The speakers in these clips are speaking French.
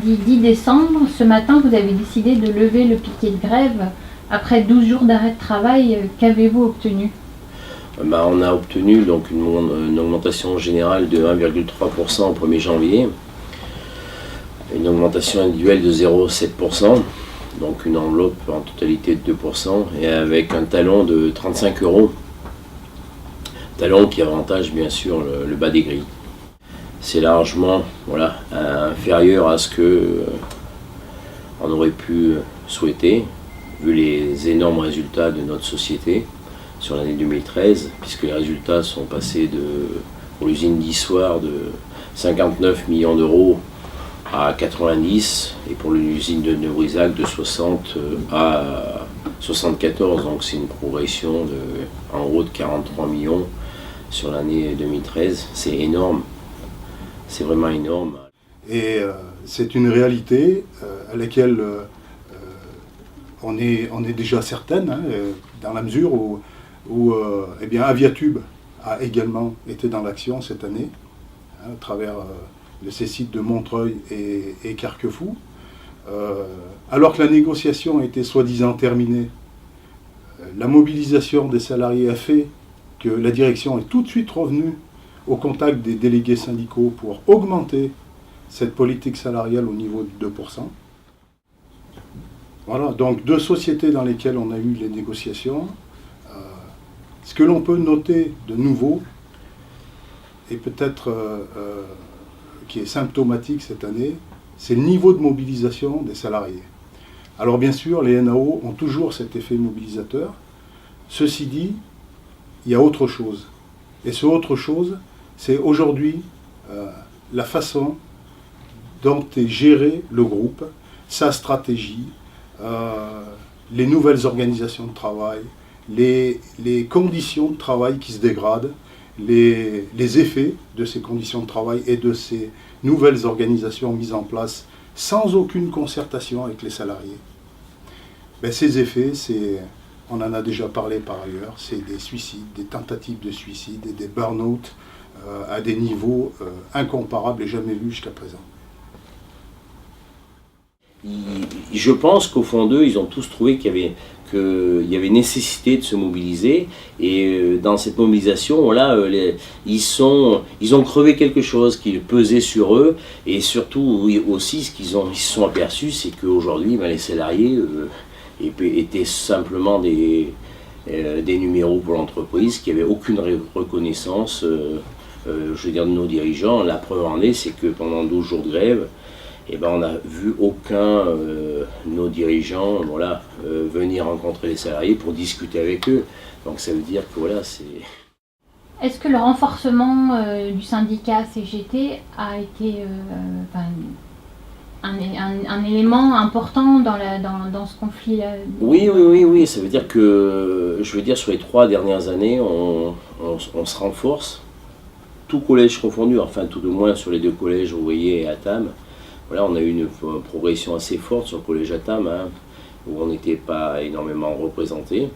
mardi 10 décembre. Ce matin, vous avez décidé de lever le piquet de grève. Après 12 jours d'arrêt de travail, qu'avez-vous obtenu? On a obtenu donc une augmentation générale de 1,3% au 1er janvier, une augmentation individuelle de 0,7%, donc une enveloppe en totalité de 2%, et avec un talon de 35 €, talon qui avantage bien sûr le bas des grilles. C'est largement inférieur à ce que on aurait pu souhaiter, vu les énormes résultats de notre société sur l'année 2013, puisque les résultats sont passés pour l'usine d'Issoire de 59 millions d'euros à 90, et pour l'usine de Neuvrisac de 60 à 74, donc c'est une progression en gros de 43 millions sur l'année 2013. C'est énorme, c'est vraiment énorme. Et c'est une réalité à laquelle on est déjà certaine, dans la mesure où Aviatube a également été dans l'action cette année, à travers ces sites de Montreuil et Carquefou. Alors que la négociation était soi-disant terminée, la mobilisation des salariés a fait que la direction est tout de suite revenue au contact des délégués syndicaux pour augmenter cette politique salariale au niveau de 2%. Voilà, donc deux sociétés dans lesquelles on a eu les négociations. Ce que l'on peut noter de nouveau, et peut-être qui est symptomatique cette année, c'est le niveau de mobilisation des salariés. Alors bien sûr, les NAO ont toujours cet effet mobilisateur. Ceci dit, il y a autre chose. Et ce autre chose, c'est aujourd'hui la façon dont est géré le groupe, sa stratégie, les nouvelles organisations de travail, les conditions de travail qui se dégradent, les effets de ces conditions de travail et de ces nouvelles organisations mises en place sans aucune concertation avec les salariés. Ces effets, on en a déjà parlé par ailleurs, c'est des suicides, des tentatives de suicide et des burn-out à des niveaux incomparables et jamais vus jusqu'à présent. Je pense qu'au fond d'eux, ils ont tous trouvé qu'il y avait nécessité de se mobiliser, et dans cette mobilisation, ils ont crevé quelque chose qui pesait sur eux, et surtout aussi ce qu'ils se sont aperçus, c'est qu'aujourd'hui, les salariés étaient simplement des numéros pour l'entreprise, qui n'avaient aucune reconnaissance, de nos dirigeants. La preuve en est, c'est que pendant 12 jours de grève, on n'a vu aucun de nos dirigeants venir rencontrer les salariés pour discuter avec eux. Donc ça veut dire que c'est... Est-ce que le renforcement du syndicat CGT a été un élément important dans ce conflit-là? Oui, ça veut dire que, sur les 3 dernières années, on se renforce, tout collège confondu, enfin tout de moins sur les 2 collèges, Rouillé et Atham. On a eu une progression assez forte sur le collège Atham, où on n'était pas énormément représenté.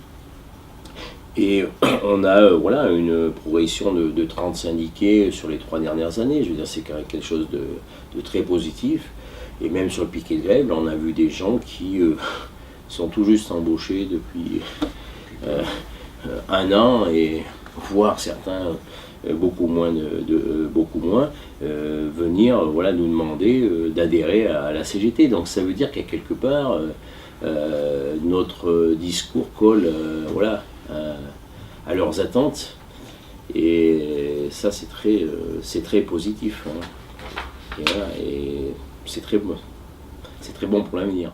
Et on a une progression de 30 syndiqués sur les 3 dernières années. C'est quand même quelque chose de très positif. Et même sur le piquet de grève, on a vu des gens qui sont tout juste embauchés depuis 1 an, et voire certains beaucoup moins, venir nous demander d'adhérer à la CGT. Donc ça veut dire qu'à quelque part, notre discours colle à leurs attentes, et ça c'est très positif. Et c'est très bon pour l'avenir.